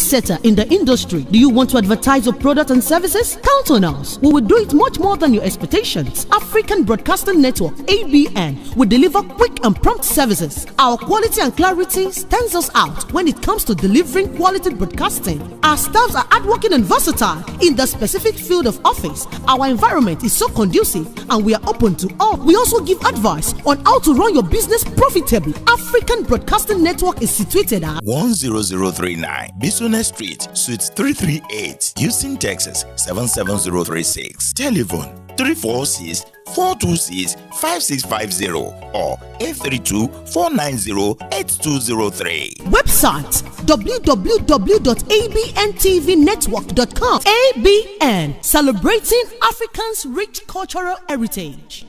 setter in the industry. Do you want to advertise your product and services? Count on us. We will do it much more than your expectations. African Broadcasting Network, ABN, will deliver quick and prompt services. Our quality and clarity stands us out when it comes to delivering quality broadcasting. Our staffs are hardworking and versatile in the specific field of office. Our environment is so conducive and we are open to all. We also give advice on how to run your business profitably. African Broadcasting Network is situated at 10039 Bisonet Street, Suite 338, Houston, Texas 77036. Telephone 346-426-5650 or 832-490-8203. Website www.abntvnetwork.com. ABN, celebrating Africans' rich cultural heritage.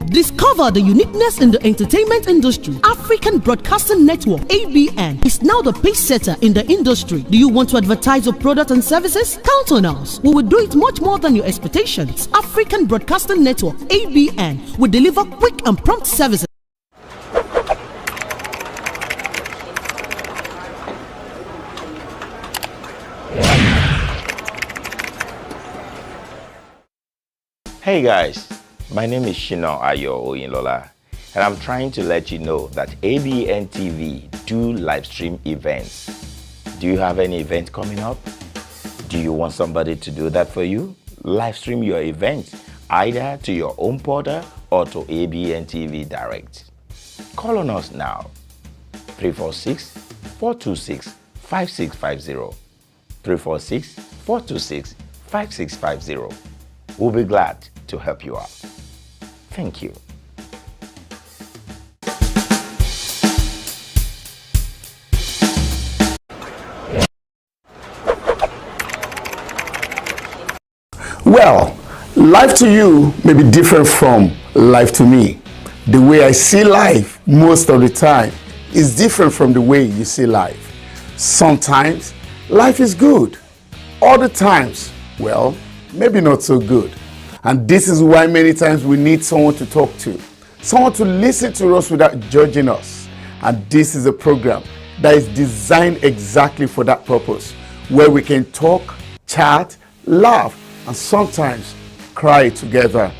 Discover the uniqueness in the entertainment industry. African Broadcasting Network, ABN, is now the pace setter in the industry. Do you want to advertise your product and services? Count on us. We will do it much more than your expectations. African Broadcasting Network, ABN, will deliver quick and prompt services. Hey guys, my name is Shino Ayo Oyinlola, and I'm trying to let you know that ABN TV do live stream events. Do you have any event coming up? Do you want somebody to do that for you? Live stream your event either to your own portal or to ABN TV Direct. Call on us now. 346-426-5650. 346-426-5650. We'll be glad to help you out. Thank you. Well, life to you may be different from life to me. The way I see life most of the time is different from the way you see life. Sometimes life is good. Other times, well, maybe not so good. And this is why many times we need someone to talk to, someone to listen to us without judging us. And this is a program that is designed exactly for that purpose, where we can talk, chat, laugh, and sometimes cry together.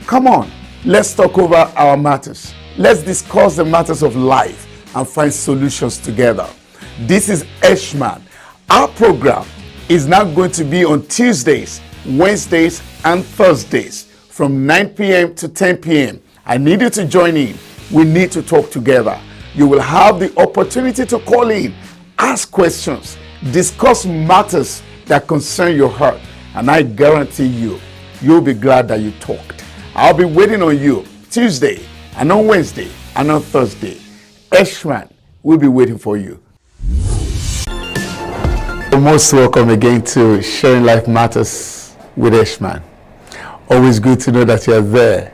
Come on, let's talk over our matters. Let's discuss the matters of life and find solutions together. This is ESHMAN. Our program is now going to be on Tuesdays, Wednesdays, and Thursdays from 9 p.m. to 10 p.m. I need you to join in. We need to talk together. You will have the opportunity to call in, ask questions, discuss matters that concern your heart, and I guarantee you, you'll be glad that you talked. I'll be waiting on you Tuesday and on Wednesday and on Thursday. ESHMAN will be waiting for you. You're most welcome again to Sharing Life Matters with ESHMAN. Always good to know that you're there.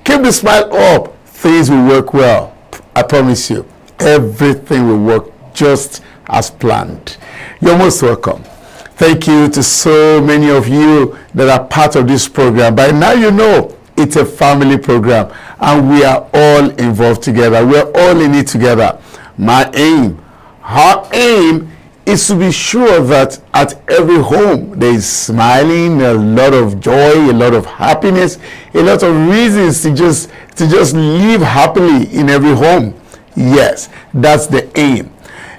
Keep the smile up. Things will work well. I promise you, everything will work just as planned. You're most welcome. Thank you to so many of you that are part of this program. By now you know it's a family program and we are all involved together. We're all in it together. My aim, our aim is to be sure that at every home there is smiling, a lot of joy, a lot of happiness, a lot of reasons to just live happily in every home. Yes, that's the aim.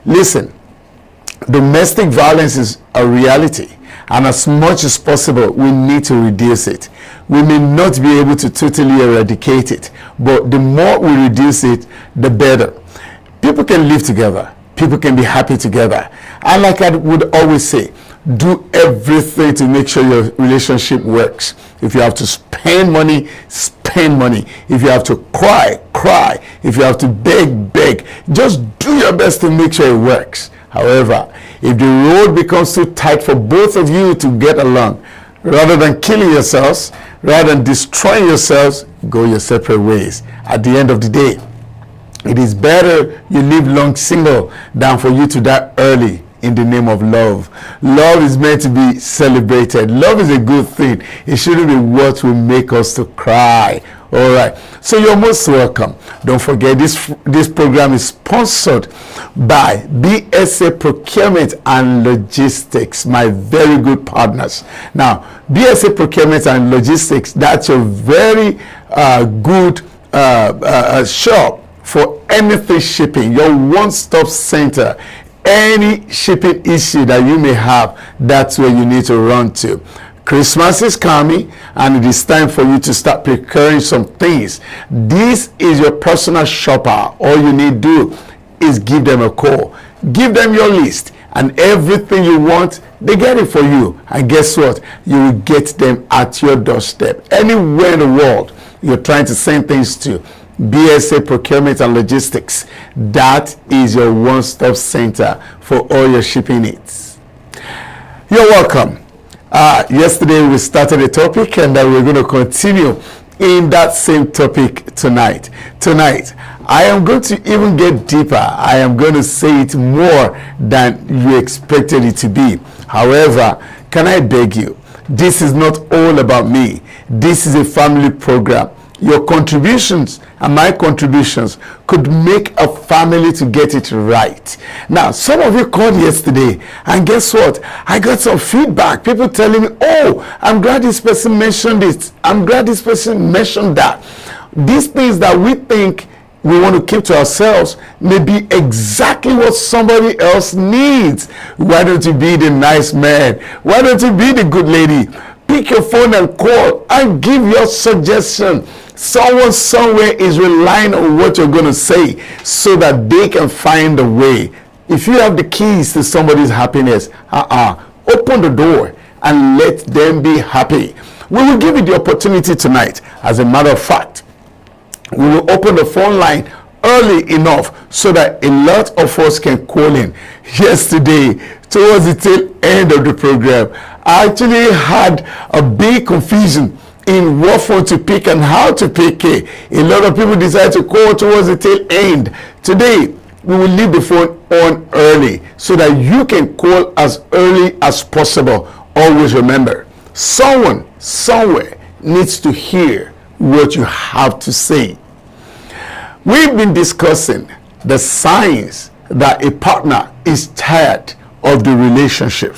Listen, domestic violence is a reality, and as much as possible we need to reduce it. We may not be able to totally eradicate it, but the more we reduce it, the better. People can live together. People can be happy together. And like I would always say, do everything to make sure your relationship works. If you have to spend money, spend money. If you have to cry, cry. If you have to beg, beg. Just do your best to make sure it works. However, if the road becomes too tight for both of you to get along, rather than killing yourselves, rather than destroying yourselves, go your separate ways. At the end of the day, it is better you live long single than for you to die early in the name of love. Love is meant to be celebrated. Love is a good thing. It shouldn't be what will make us to cry All right. So you're most welcome. Don't forget this program is sponsored by BSA Procurement and Logistics, my very good partners. Now, BSA Procurement and Logistics, that's a very good shop for anything shipping, your one-stop center. Any shipping issue that you may have, that's where you need to run to. Christmas is coming and it is time for you to start procuring some things. This is your personal shopper. All you need to do is give them a call. Give them your list and everything you want, they get it for you. And guess what? You will get them at your doorstep. Anywhere in the world you're trying to send things to, BSA Procurement and Logistics, that is your one-stop center for all your shipping needs. You're welcome. Yesterday we started a topic and we're going to continue in that same topic tonight. Tonight, I am going to even get deeper. I am going to say it more than you expected it to be. However, can I beg you, this is not all about me. This is a family program. Your contributions and my contributions could make a family to get it right. Now, some of you called yesterday, and guess what? I got some feedback. People telling me, oh, I'm glad this person mentioned it. I'm glad this person mentioned that. These things that we think we want to keep to ourselves may be exactly what somebody else needs. Why don't you be the nice man? Why don't you be the good lady? Pick your phone and call and give your suggestion. Someone somewhere is relying on what you're going to say so that they can find a way. If you have the keys to somebody's happiness, open the door and let them be happy. We will give you the opportunity tonight. As a matter of fact, we will open the phone line early enough so that a lot of us can call in. Yesterday, towards the tail end of the program, I actually had a big confusion in what phone to pick and how to pick it. A lot of people decide to call towards the tail end. Today, we will leave the phone on early so that you can call as early as possible. Always remember, someone somewhere needs to hear what you have to say. We've been discussing the signs that a partner is tired of the relationship.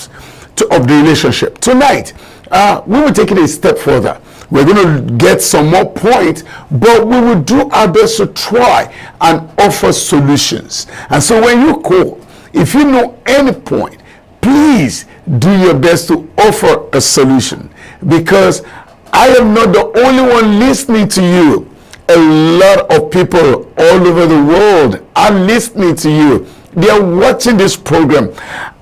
Tonight, we will take it a step further. We're going to get some more points, but we will do our best to try and offer solutions. And so when you call, if you know any point, please do your best to offer a solution, because I am not the only one listening to you. A lot of people all over the world are listening to you. They are watching this program,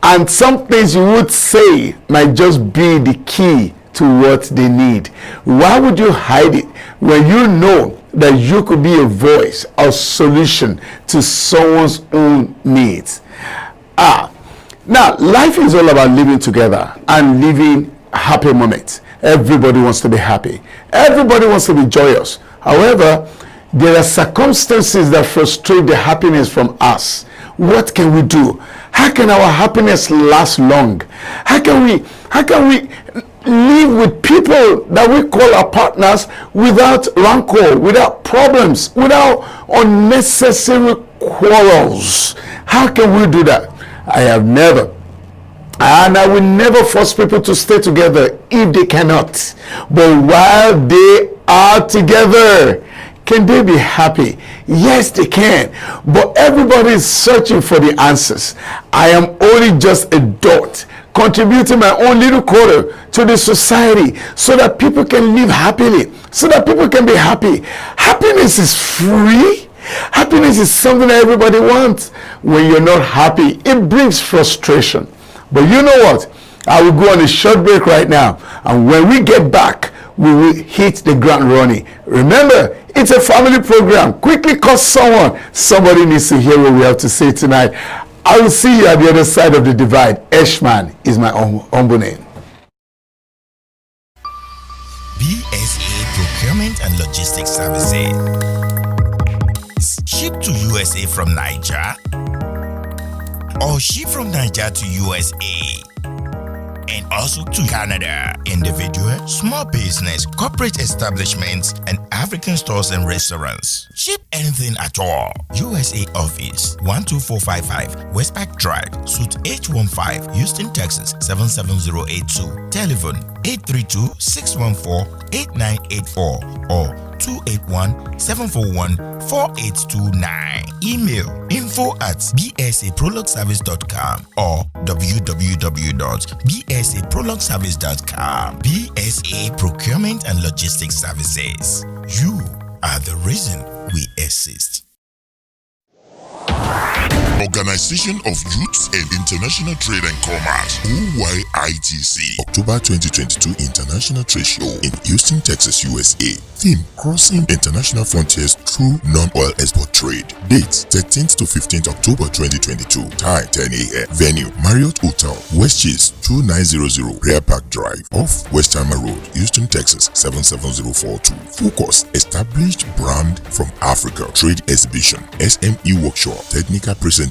and some things you would say might just be the key to what they need. Why would you hide it when you know that you could be a voice, a solution to someone's own needs? Now, life is all about living together and living happy moments. Everybody wants to be happy. Everybody wants to be joyous. However, there are circumstances that frustrate the happiness from us. What can we do? How can our happiness last long? How can we live with people that we call our partners without rancor, without problems, without unnecessary quarrels? How can we do that? I have never, and I will never force people to stay together if they cannot. But while they are together, can they be happy? Yes, they can. But everybody is searching for the answers. I am only just a dot, contributing my own little quarter to the society so that people can live happily, so that people can be happy. Happiness is free. Happiness is something that everybody wants. When you're not happy, it brings frustration. But you know what? I will go on a short break right now, and when we get back, we will hit the ground running. Remember, it's a family program. Quickly call someone. Somebody needs to hear what we have to say tonight. I will see you at the other side of the divide. ESHMAN is my humble name. BSA Procurement and Logistics Services. Ship to USA from Niger, or ship from Niger to USA. and also to Canada. Individual, small business, corporate establishments, and African stores and restaurants. Ship anything at all. USA office 12455 Westpac Drive, Suite H15, Houston, Texas 77082. Telephone 832-614-8984 or 281-741-4829. Email info@bsaprologueservice.com or www.bsaprologueservice.com. BSA Procurement and Logistics Services. You are the reason we exist. Organization of Youths and International Trade and Commerce, OYITC, October 2022 International Trade Show in Houston, Texas, USA. Theme: Crossing International Frontiers Through Non-Oil Export Trade. Date: 13th to 15th October 2022. Time: 10 a.m. Venue: Marriott Hotel, West Chase 2900 Rear Park Drive, off Westheimer Road, Houston, Texas 77042. Focus: Established brand from Africa. Trade exhibition, SME workshop, technical presentation,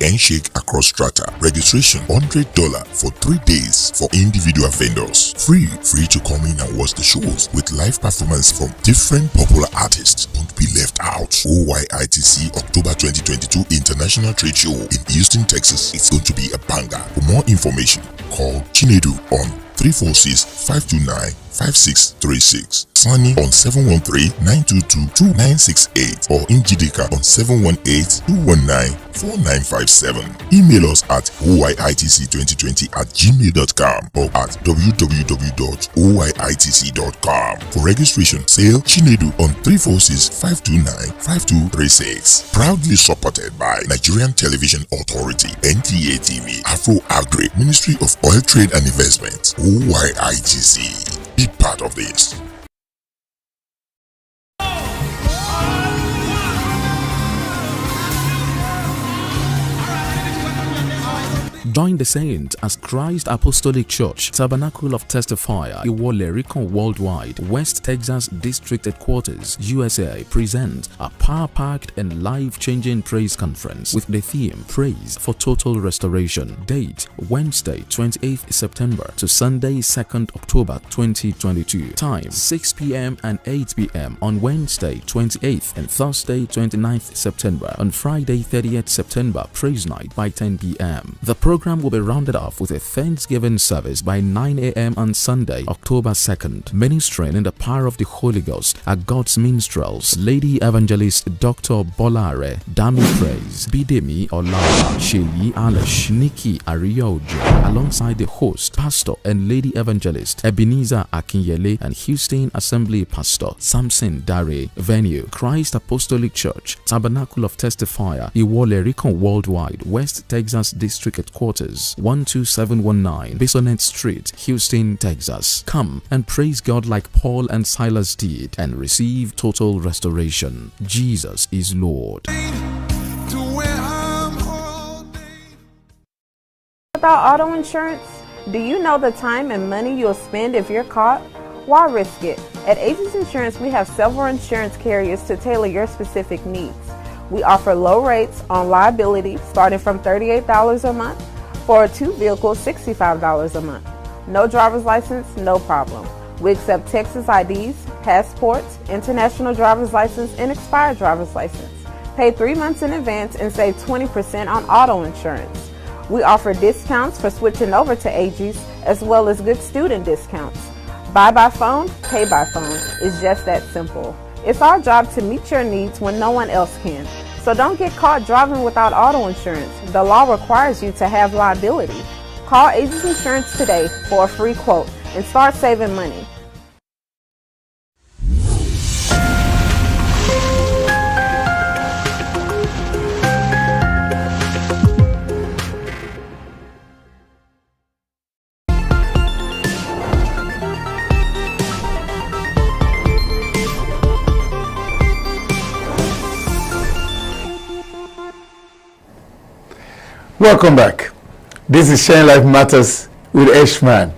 handshake across strata. Registration $100 for 3 days for individual vendors. Free to come in and watch the shows with live performance from different popular artists. Don't be left out. OYITC October 2022 International Trade Show in Houston, Texas. It's going to be a banger. For more information, call Chinedu on 346-529-5636, Sunny on 713-922-2968, or Njideka on 718-219-4957. Email us at oyitc2020@gmail.com or at www.oyitc.com. For registration, sale Chinedu on 346-529-5236. Proudly supported by Nigerian Television Authority, NTA TV, Afro Agri, Ministry of Oil Trade and Investment, OYITC. Be part of this. Join the saints as Christ Apostolic Church, Tabernacle of Testifier, Iwolerikon Worldwide, West Texas District Headquarters, USA, presents a power-packed and life-changing praise conference with the theme Praise for Total Restoration. Date: Wednesday, 28th September to Sunday, 2nd October 2022. Time: 6 p.m. and 8 p.m. on Wednesday, 28th and Thursday, 29th September. On Friday, 30th September, Praise Night by 10 p.m. The program will be rounded off with a Thanksgiving service by 9 a.m. on Sunday, October 2nd. Ministering in the power of the Holy Ghost are God's minstrels, Lady Evangelist Dr. Bolare, Dami Praise, Bidemi Olawa, Sheyi Alish, Nikki Ariojo, alongside the host, Pastor and Lady Evangelist Ebenezer Akinyele and Houston Assembly Pastor Samson Dare. Venue: Christ Apostolic Church, Tabernacle of Testifier, Iwolerikon Worldwide, West Texas District Headquarters, 12719 Bisonet Street, Houston, Texas. Come and praise God like Paul and Silas did and receive total restoration. Jesus is Lord. Without auto insurance, do you know the time and money you'll spend if you're caught? Why risk it? At Aegis Insurance, we have several insurance carriers to tailor your specific needs. We offer low rates on liability starting from $38 a month. For a 2 vehicle, $65 a month. No driver's license, no problem. We accept Texas IDs, passports, international driver's license, and expired driver's license. Pay 3 months in advance and save 20% on auto insurance. We offer discounts for switching over to Aegis, as well as good student discounts. Buy by phone, pay by phone. It's just that simple. It's our job to meet your needs when no one else can. So don't get caught driving without auto insurance. The law requires you to have liability. Call Aegis Insurance today for a free quote and start saving money. Welcome back. This is Sharing Life Matters with ESHMAN.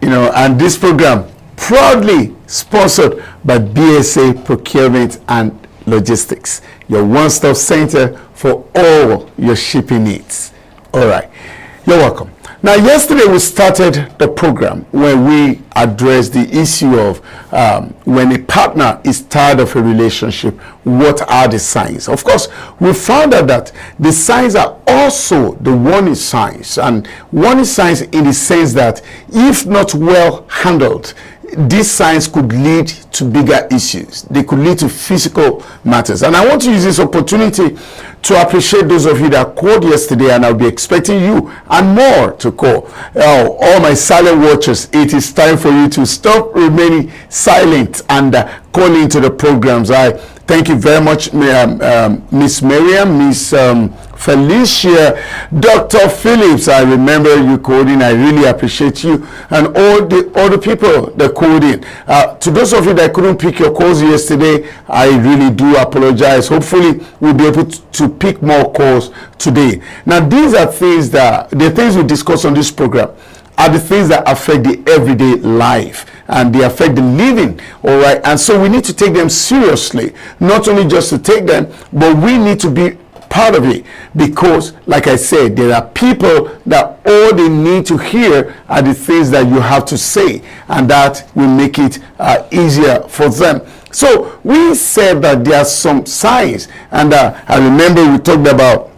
And this program proudly sponsored by BSA Procurement and Logistics, your one-stop center for all your shipping needs. All right, you're welcome. Now, yesterday we started the program where we addressed the issue of when a partner is tired of a relationship, what are the signs? Of course, we found out that the signs are also the warning signs, and warning signs in the sense that if not well handled, these signs could lead to bigger issues. They could lead to physical matters. And I want to use this opportunity to appreciate those of you that called yesterday, and I'll be expecting you and more to call. All my silent watchers, it is time for you to stop remaining silent and call into the programs. I thank you very much, Miss Miriam, Miss Felicia, Dr. Phillips. I remember you called in. I really appreciate you, and all the people that called in. To those of you that couldn't pick your calls yesterday, I really do apologize. Hopefully we'll be able to pick more calls today. Now, these are things that the things we discuss on this program are the things that affect the everyday life, and they affect the living, all right? And so we need to take them seriously, not only just to take them, but we need to be part of it, because like I said, there are people that all they need to hear are the things that you have to say, and that will make it easier for them. So we said that there are some signs, and I remember we talked about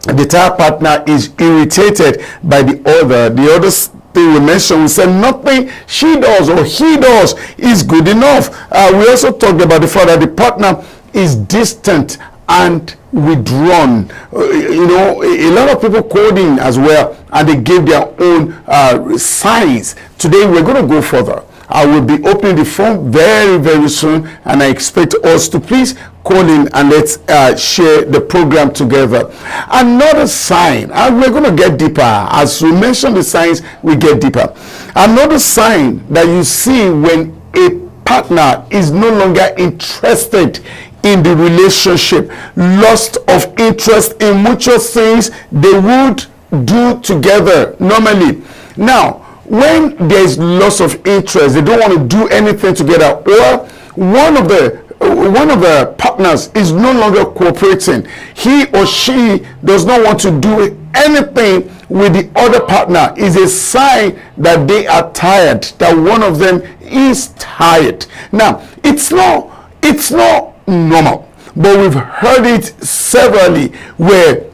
the third partner is irritated by the other. The other thing we mentioned, we said nothing she does or he does is good enough. We also talked about the fact that the partner is distant and withdrawn. You know, a lot of people called in as well, and they gave their own signs. Today we're going to go further. I will be opening the phone very, very soon, and I expect us to please call in and let's share the program together. Another sign, and we're going to get deeper. As we mentioned the signs, we get deeper. Another sign that you see when a partner is no longer interested in the relationship, loss of interest in mutual things they would do together normally. Now, when there is loss of interest, they don't want to do anything together, or one of the partners is no longer cooperating, he or she does not want to do anything with the other partner, is a sign that they are tired, that one of them is tired. Now, it's not normal, but we've heard it severally where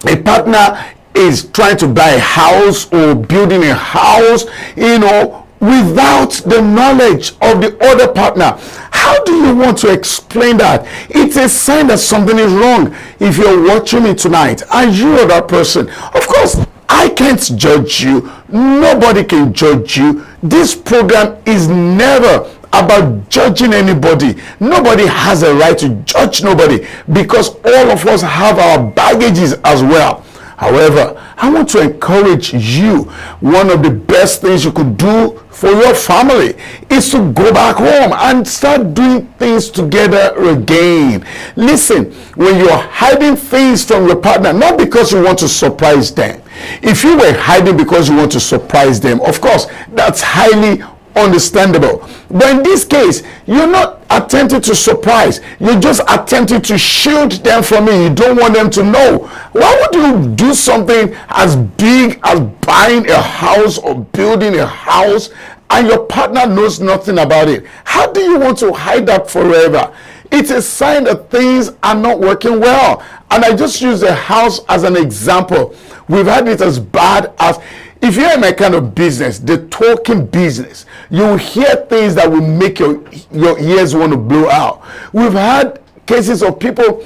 a partner is trying to buy a house or building a house, you know, without the knowledge of the other partner. How do you want to explain that? It's a sign that something is wrong. If you're watching me tonight and you are that person, of course I can't judge you, nobody can judge you. This program is never about judging anybody. Nobody has a right to judge nobody, because all of us have our baggages as well. However, I want to encourage you. One of the best things you could do for your family is to go back home and start doing things together again. Listen, when you're hiding things from your partner, not because you want to surprise them. If you were hiding because you want to surprise them, of course, that's highly understandable. But in this case, you're not attempting to surprise, you're just attempting to shield them from me. You don't want them to know. Why would you do something as big as buying a house or building a house and your partner knows nothing about it? How do you want to hide that forever? It's a sign that things are not working well. And I just use the house as an example. We've had it as bad as, if you're in my kind of business, the talking business, you will hear things that will make your ears want to blow out. We've had cases of people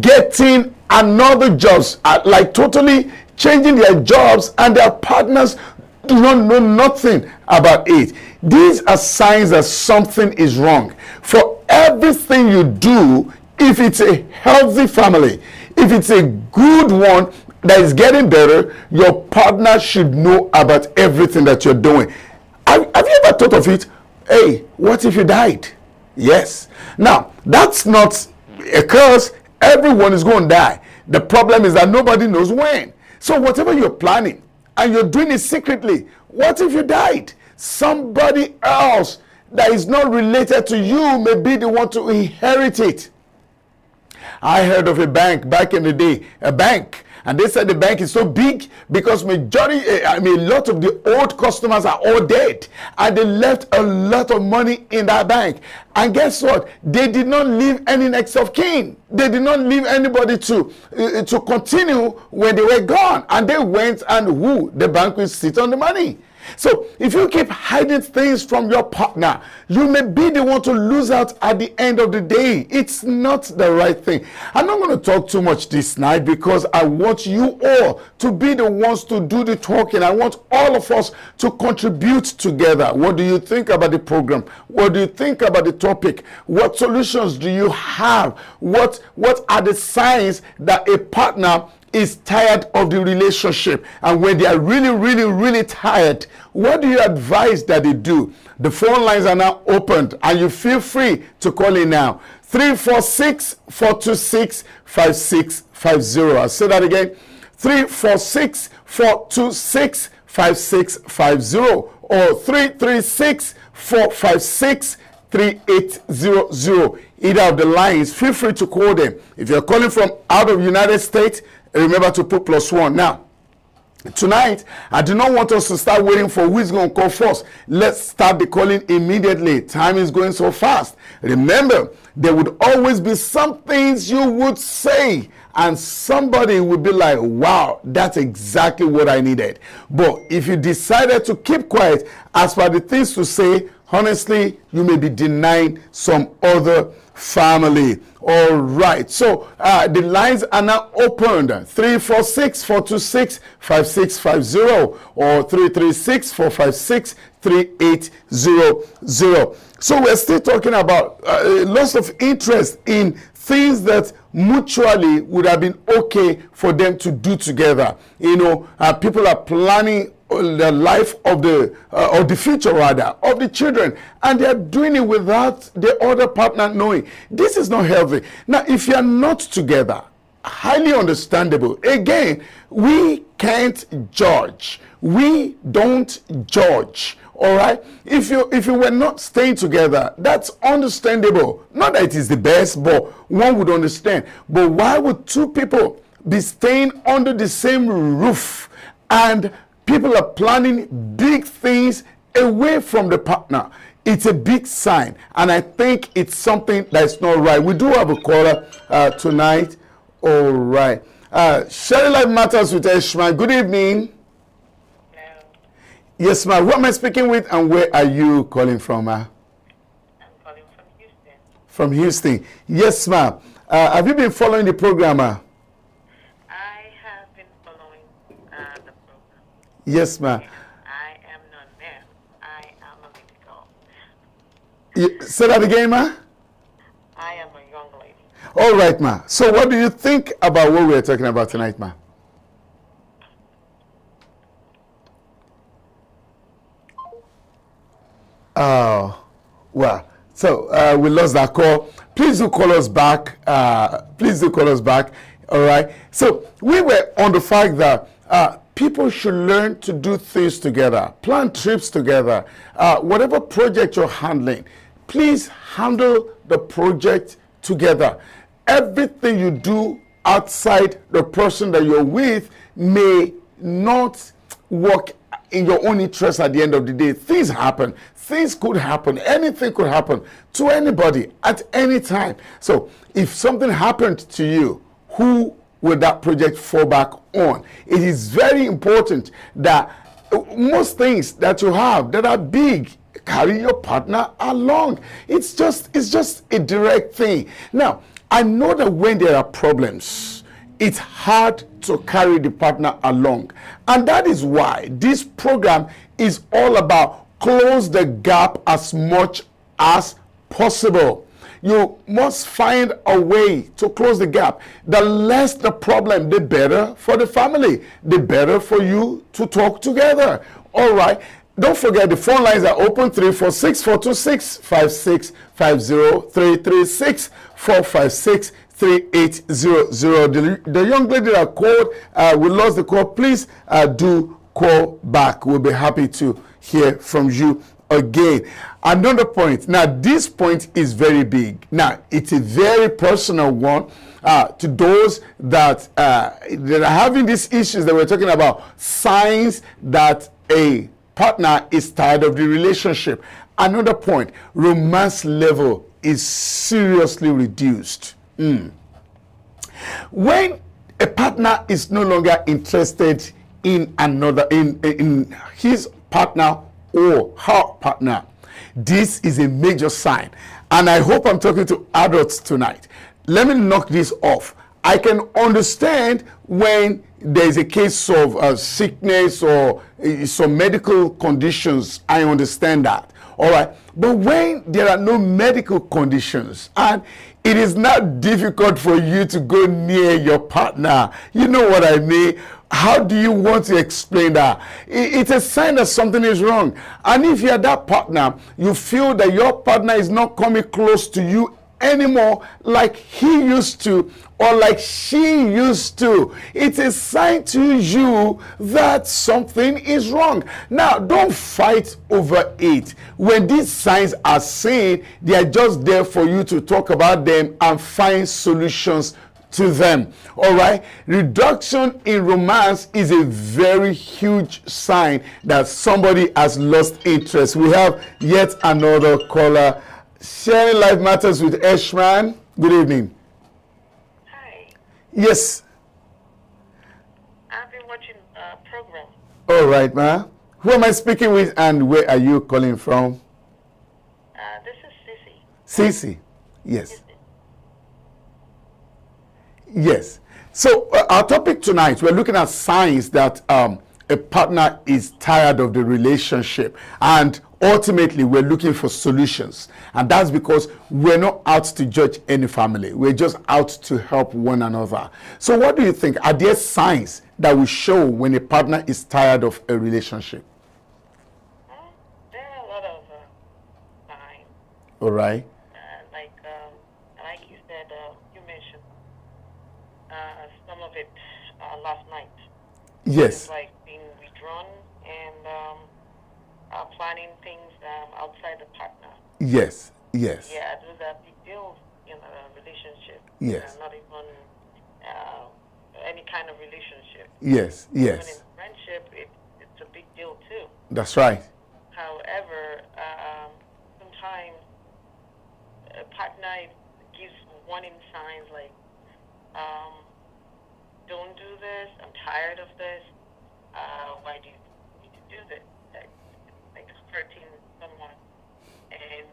getting another jobs, like totally changing their jobs, and their partners do not know nothing about it. These are signs that something is wrong. For everything you do, if it's a healthy family, if it's a good one that is getting better, your partner should know about everything that you're doing. Have you ever thought of it? Hey, what if you died? Yes. Now, that's not a curse. Everyone is going to die. The problem is that nobody knows when. So whatever you're planning and you're doing it secretly, what if you died? Somebody else that is not related to you may be the one to inherit it. I heard of a bank back in the day, a bank, And they said the bank is so big because a lot of the old customers are all dead. And they left a lot of money in that bank. And guess what? They did not leave any next of kin. They did not leave anybody to continue when they were gone. And they went and the bank will sit on the money. So if you keep hiding things from your partner, you may be the one to lose out at the end of the day. It's not the right thing. I'm not going to talk too much this night because I want you all to be the ones to do the talking. I want all of us to contribute together. What do you think about the program? What do you think about the topic? What solutions do you have? What are the signs that a partner is tired of the relationship? And when they are really, really, really tired, what do you advise that they do? The phone lines are now opened and you feel free to call in now. 346-426-5650. I'll say that again. 346-426-5650 or 336-456-3800. Either of the lines, feel free to call them. If you're calling from out of United States, remember to put +1. Now, tonight, I do not want us to start waiting for who is going to call first. Let's start the calling immediately. Time is going so fast. Remember, there would always be some things you would say, and somebody would be like, wow, that's exactly what I needed. But if you decided to keep quiet as for the things to say, honestly, you may be denying some other family. All right, so the lines are now opened. 346-426-5650 or 336-456-3800. So we're still talking about loss of interest in things that mutually would have been okay for them to do together. People are planning the life of the future rather of the children, and they are doing it without the other partner knowing. This is not healthy. Now, if you are not together, highly understandable. Again, we can't judge. We don't judge. All right, if you were not staying together, that's understandable. Not that it is the best, but one would understand. But why would two people be staying under the same roof and people are planning big things away from the partner? It's a big sign, and I think it's something that's not right. We do have a caller tonight. All right, Sharing Life Matters with ESHMAN. Good evening. Yes, ma'am. Who am I speaking with, and where are you calling from, ma'am? I'm calling from Houston. From Houston. Yes, ma'am. Have you been following the program, ma'am? I have been following the program. Yes, ma'am. I am not there. I am a little girl. Say that again, ma'am? I am a young lady. All right, ma'am. So what do you think about what we're talking about tonight, ma'am? Oh, well, so we lost that call. Please do call us back. Please do call us back. All right. So we were on the fact that people should learn to do things together, plan trips together. Whatever project you're handling, please handle the project together. Everything you do outside the person that you're with may not work in your own interest at the end of the day. Things happen. Things could happen. Anything could happen to anybody at any time. So if something happened to you, who will that project fall back on? It is very important that most things that you have that are big, carry your partner along. It's just a direct thing. Now, I know that when there are problems, it's hard to carry the partner along. And that is why this program is all about close the gap as much as possible. You must find a way to close the gap. The less the problem, the better for the family, the better for you to talk together. All right. Don't forget the phone lines are open. 346-426-5650, 336-456-3800. The young lady that called, we lost the call. Please do call back. We'll be happy to hear from you again. Another point. Now, this point is very big. Now, it's a very personal one. to those that that are having these issues that we're talking about, signs that a partner is tired of the relationship. Another point, romance level is seriously reduced. When a partner is no longer interested in another, in his partner or her partner, this is a major sign. And I hope I'm talking to adults tonight. Let me knock this off. I can understand when there is a case of sickness or some medical conditions. I understand that. All right. But when there are no medical conditions and it is not difficult for you to go near your partner, you know what I mean? How do you want to explain that? It's a sign that something is wrong. And if you're that partner, you feel that your partner is not coming close to you anymore like he used to or like she used to, it's a sign to you that something is wrong. Now, don't fight over it. When these signs are seen, they are just there for you to talk about them and find solutions to them. All right, reduction in romance is a very huge sign that somebody has lost interest. We have yet another caller. Sharing Life Matters with ESHMAN. Good evening. Hi. Yes. I've been watching a program. All right, ma. Who am I speaking with and where are you calling from? This is Sissy. Sissy. Yes. Yes. So our topic tonight, we're looking at signs that a partner is tired of the relationship, and ultimately we're looking for solutions. And that's because we're not out to judge any family. We're just out to help one another. So what do you think? Are there signs that will show when a partner is tired of a relationship? There are a lot of signs. All right. Like you said, you mentioned some of it last night. Yes. It's like being withdrawn and planning things outside the partner. Yes. Yes. Yeah, those are big deals in a relationship. Yes. Not even any kind of relationship. Yes. Even Yes. in friendship, it's a big deal too. That's right. However, sometimes a partner gives warning signs like, don't do this, I'm tired of this, why do you need to do this? Like hurting someone, and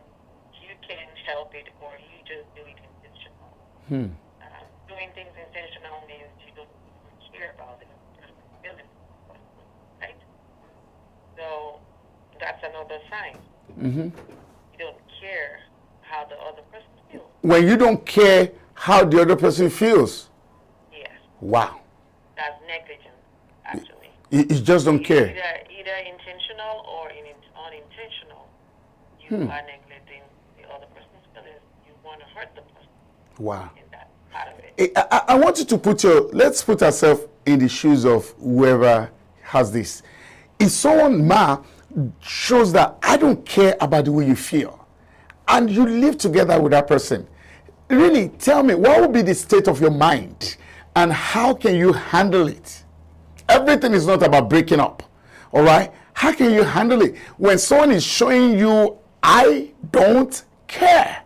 you can't help it, or you just do it intentional. Doing things intentional means you don't care about it, right? So that's another sign. You don't care how the other person feels. When you don't care how the other person feels. Yes. Wow. That's negligence, actually. You just don't care. Either intentional or unintentional. You are neglecting the other person's feelings. You want to hurt the person. Wow. In that part of it. I want you to let's put ourselves in the shoes of whoever has this. If someone, shows that I don't care about the way you feel, and you live together with that person, really tell me, what would be the state of your mind and how can you handle it? Everything is not about breaking up, all right? How can you handle it when someone is showing you, I don't care?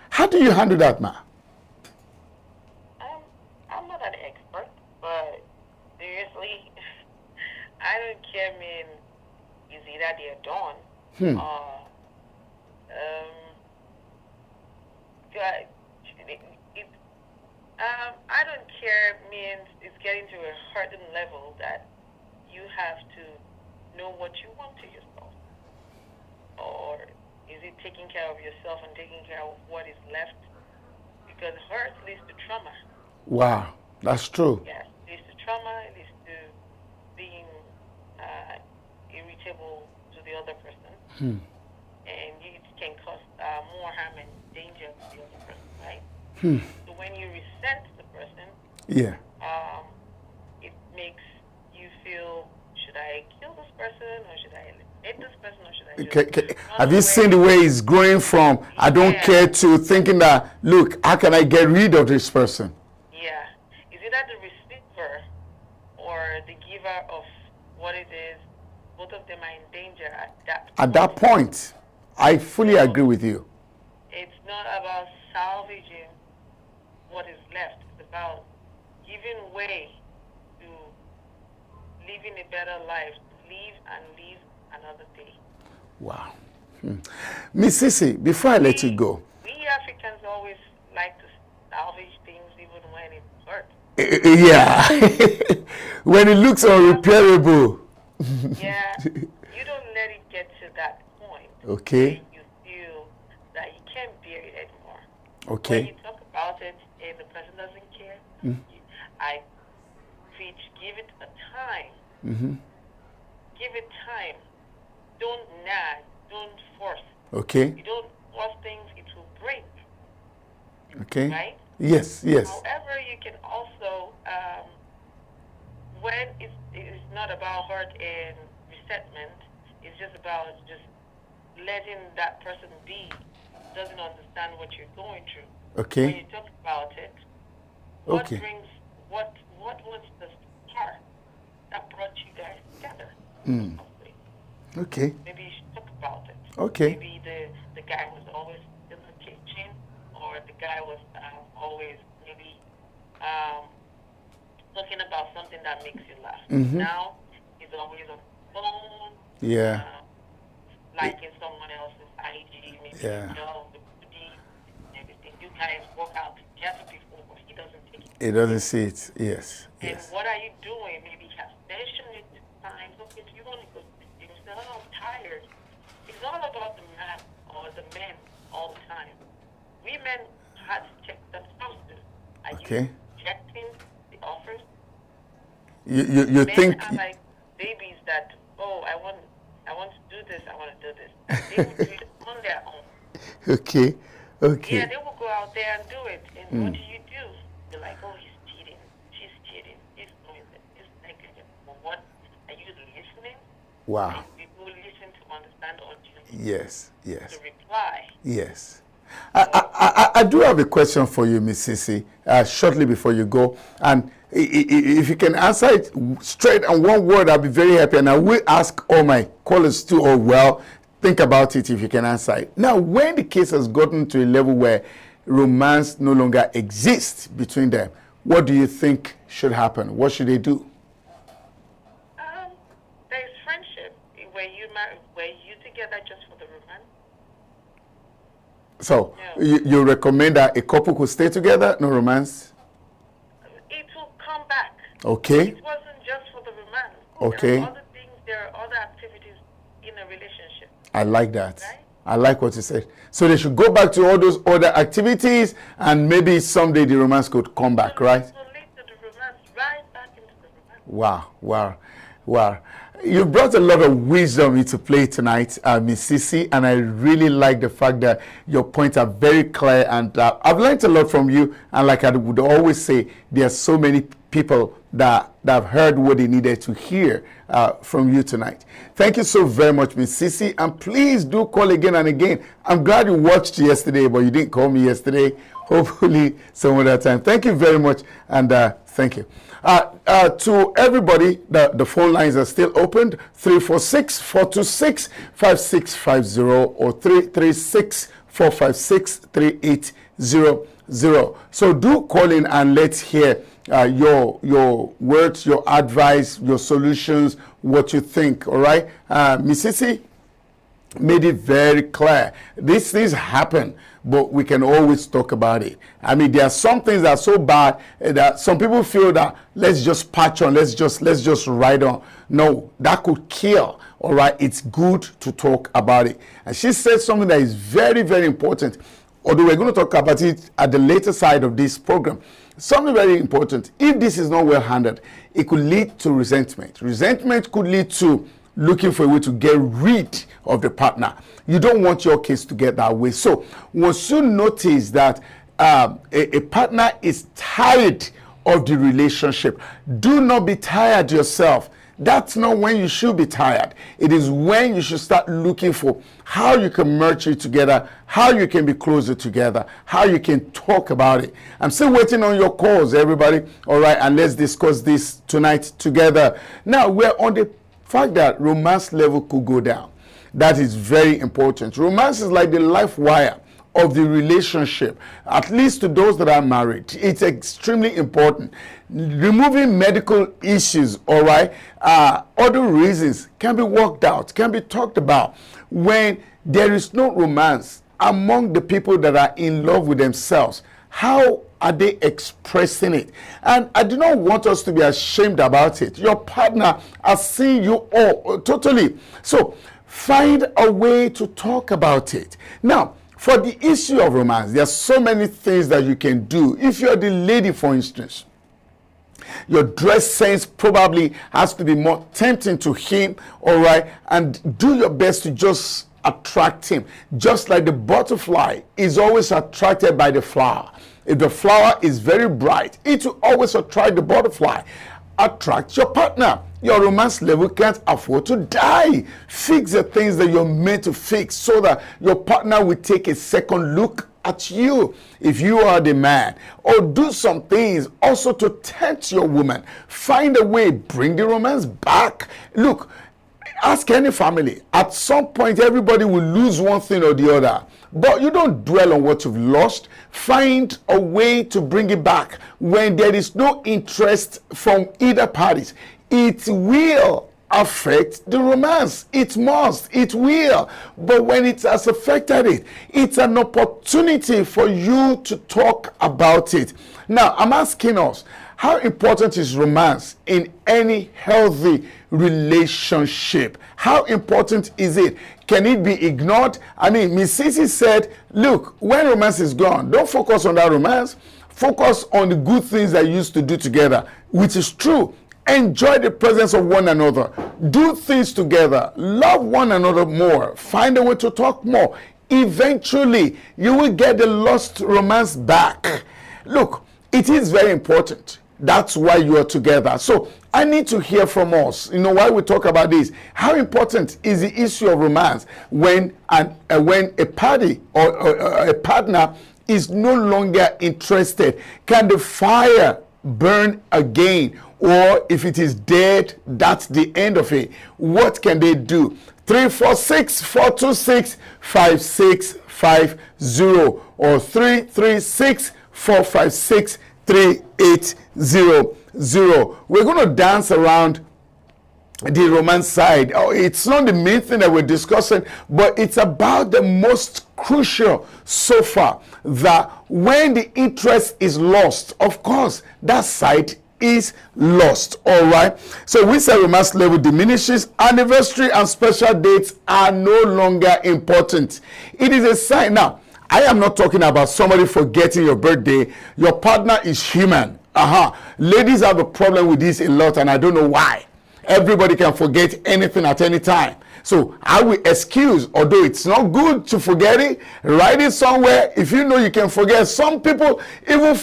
How do you handle that, ma? I'm not an expert, but seriously, I don't care mean is either they're done or I don't care means it's getting to a certain level that you have to know what you want to yourself. Or is it taking care of yourself and taking care of what is left? Because hurt leads to trauma. Wow, that's true. Yes, it leads to trauma, it leads to being irritable to the other person. And it can cause more harm and danger to the other person, right? So when you resent the person, it makes you feel, should I kill this person, or should I hate this person, or should I just have you seen the way it's growing from I don't care to thinking that, look, how can I get rid of this person? or the giver of what it is, both of them are in danger at that point. At that point, I fully agree with you. It's not about salvaging what is left. It's about giving way to living a better life, live and live another day. Wow. Miss Sissy, before I let you go. We Africans always like to salvage things even when it hurts. Yeah. When it looks unrepairable. Yeah. You don't let it get to that point. Okay. You feel that you can't bear it anymore. Okay. When you talk about it and the person doesn't care, I preach, give it a time. Give it time. Don't nag. Don't force. Okay. You don't force things, it will break. Okay. Right? Yes, yes. However, you can also, when it's not about hurt and resentment, it's just about just letting that person be, doesn't understand what you're going through. Okay. When you talk about it, what Okay. brings, what was the spark that brought you guys together? Okay. Maybe you should talk about it. Okay. Maybe the guy was always in the kitchen, or the guy was always maybe talking about something that makes you laugh. Now he's always on the phone. Yeah. Liking someone else's IG, maybe Yeah. the booty, everything. You guys work out together before, but he doesn't take it. It doesn't see it. Yes. And Yes. what are you doing? Maybe you have mentioned it times. Okay, if you want to go, you say, "Oh, I'm tired." It's not about the man or the men all the time. We men have to check themselves. Are Okay. you rejecting the offers? You Men think are like babies that, oh, I want to do this, I want to do this. And they will do it on their own. okay. Okay. Yeah, they will go out there and do it. And what do? You're like, oh, he's cheating, she's cheating, he's doing this, he's negligent. Well, what? Are you listening? Wow. People listen to understand, or do you Yes. Yes. to reply? Yes. I do have a question for you, Miss Sissy, shortly before you go. And if you can answer it straight and one word, I'll be very happy. And I will ask all my callers too, or well, think about it if you can answer it. Now, when the case has gotten to a level where romance no longer exists between them, what do you think should happen? What should they do? There's friendship. Were you together just for the romance? So, No. you recommend that a couple could stay together, no romance? It will come back. Okay. It wasn't just for the romance. Okay. There are other things, there are other activities in a relationship. I like that. Right? I like what you said. So they should go back to all those other activities, and maybe someday the romance could come back, right? So lead to the romance, right back into the romance. Wow, wow, wow. You brought a lot of wisdom into play tonight, Miss Sissy, and I really like the fact that your points are very clear, and I've learned a lot from you. And like I would always say, there are so many people that have heard what they needed to hear from you tonight. Thank you so very much, Miss Sissy, and please do call again and again. I'm glad you watched yesterday, but you didn't call me yesterday. Hopefully some other time. Thank you very much, and thank you. To everybody, the phone lines are still opened, 346-426-5650 or 336-456-3800. So do call in and let's hear your words, your advice, your solutions, what you think, all right? Miss Sissy made it very clear. These things happen, but we can always talk about it. I mean, there are some things that are so bad that some people feel that let's just patch on, let's just ride on. No, that could kill. All right, it's good to talk about it. And she said something that is very, very important. Although we're going to talk about it at the later side of this program. Something very important. If this is not well handled, it could lead to resentment. Resentment could lead to looking for a way to get rid of the partner. You don't want your case to get that way. So once you notice that a partner is tired of the relationship, do not be tired yourself. That's not when you should be tired. It is when you should start looking for how you can merge it together, how you can be closer together, how you can talk about it. I'm still waiting on your calls, everybody. All right, and let's discuss this tonight together. Now, we're on the fact that romance level could go down. That is very important. Romance is like the life wire of the relationship, at least to those that are married. It's extremely important. Removing medical issues, all right, other reasons can be worked out, can be talked about. When there is no romance among the people that are in love with themselves, how are they expressing it? And I do not want us to be ashamed about it. Your partner has seen you all totally. So find a way to talk about it. Now, for the issue of romance, there are so many things that you can do. If you're the lady, for instance, your dress sense probably has to be more tempting to him, all right? And do your best to just attract him. Just like the butterfly is always attracted by the flower. If the flower is very bright, it will always attract the butterfly. Attract your partner. Your romance level can't afford to die. Fix the things that you're meant to fix so that your partner will take a second look at you if you are the man. Or do some things also to tempt your woman. Find a way, bring the romance back. Look, ask any family. At some point, everybody will lose one thing or the other. But you don't dwell on what you've lost. Find a way to bring it back. When there is no interest from either parties, it will affect the romance. It must. It will. But when it has affected it, it's an opportunity for you to talk about it. Now, I'm asking us, how important is romance in any healthy relationship? How important is it? Can it be ignored? I mean, Miss Sisi said, look, when romance is gone, don't focus on that romance. Focus on the good things that you used to do together, which is true. Enjoy the presence of one another. Do things together. Love one another more. Find a way to talk more. Eventually, you will get the lost romance back. Look, it is very important. That's why you are together. So I need to hear from us. You know, why we talk about this. How important is the issue of romance when a party or a partner is no longer interested? Can the fire burn again? Or if it is dead, that's the end of it. What can they do? 346-426-5650 or 336-456-3800. We're going to dance around the romance side. Oh, it's not the main thing that we're discussing, but it's about the most crucial so far, that when the interest is lost, of course, that side is lost. All right, so we say romance level diminishes. Anniversary and special dates are no longer important. It is a sign. Now, I am not talking about somebody forgetting your birthday. Your partner is human. Ladies have a problem with this a lot, and I don't know why. Everybody can forget anything at any time. So I will excuse, although it's not good to forget it, write it somewhere. If you know you can forget. Some people even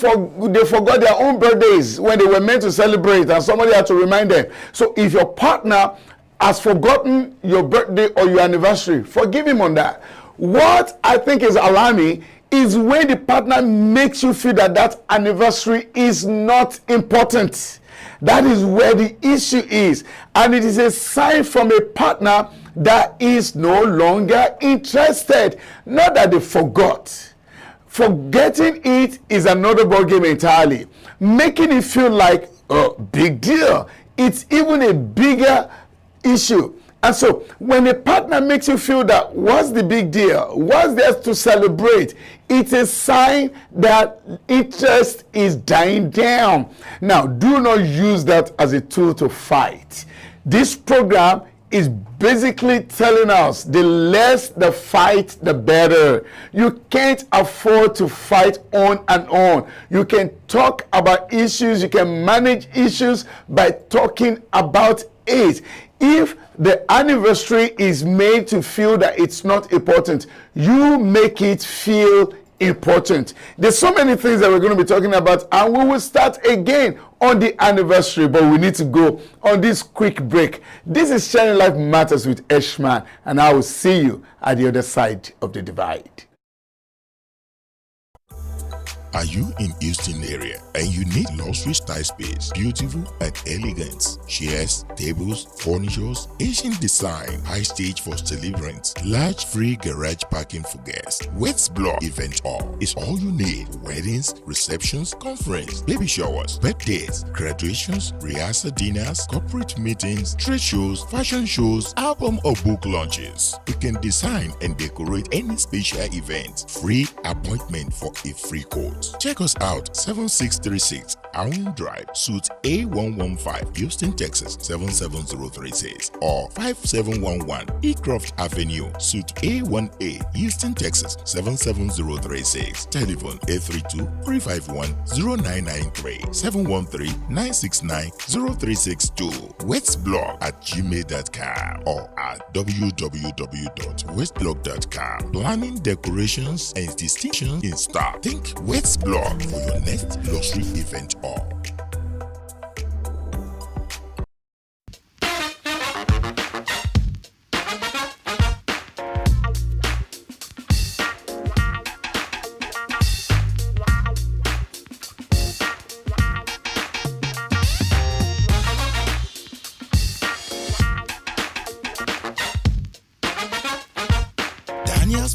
they forgot their own birthdays when they were meant to celebrate, and somebody had to remind them. So if your partner has forgotten your birthday or your anniversary, forgive him on that. What I think is alarming is when the partner makes you feel that that anniversary is not important. That is where the issue is. And it is a sign from a partner that is no longer interested. Not that they forgot. Forgetting it is another ballgame entirely. Making it feel like a big deal, it's even a bigger issue. And so when a partner makes you feel that, what's the big deal? What's there to celebrate? It's a sign that interest is dying down. Now, do not use that as a tool to fight. This program is basically telling us the less the fight, the better. You can't afford to fight on and on. You can talk about issues, you can manage issues by talking about it. If the anniversary is made to feel that it's not important, you make it feel important. There's so many things that we're going to be talking about, and we will start again on the anniversary, but we need to go on this quick break. This is Sharing Life Matters with ESHMAN, and I will see you at the other side of the divide. Are you in Houston area and you need luxury style space, beautiful and elegant? Chairs, tables, furnitures, Asian design, high stage for celebrants, large free garage parking for guests. Wets Block Event Hall is all you need. Weddings, receptions, conference, baby showers, birthdays, graduations, rehearsal dinners, corporate meetings, trade shows, fashion shows, album or book launches. You can design and decorate any special event. Free appointment for a free quote. Check us out, 7636 Allen Drive, Suite A115, Houston, Texas, 77036, or 5711 Ecroft Avenue, Suite A1A, Houston, Texas, 77036. Telephone 832-351-0993, 713-969-0362. westblog@gmail.com or at www.westblog.com. Planning, decorations, and distinctions in stock. Think West Blog for your next luxury event hall.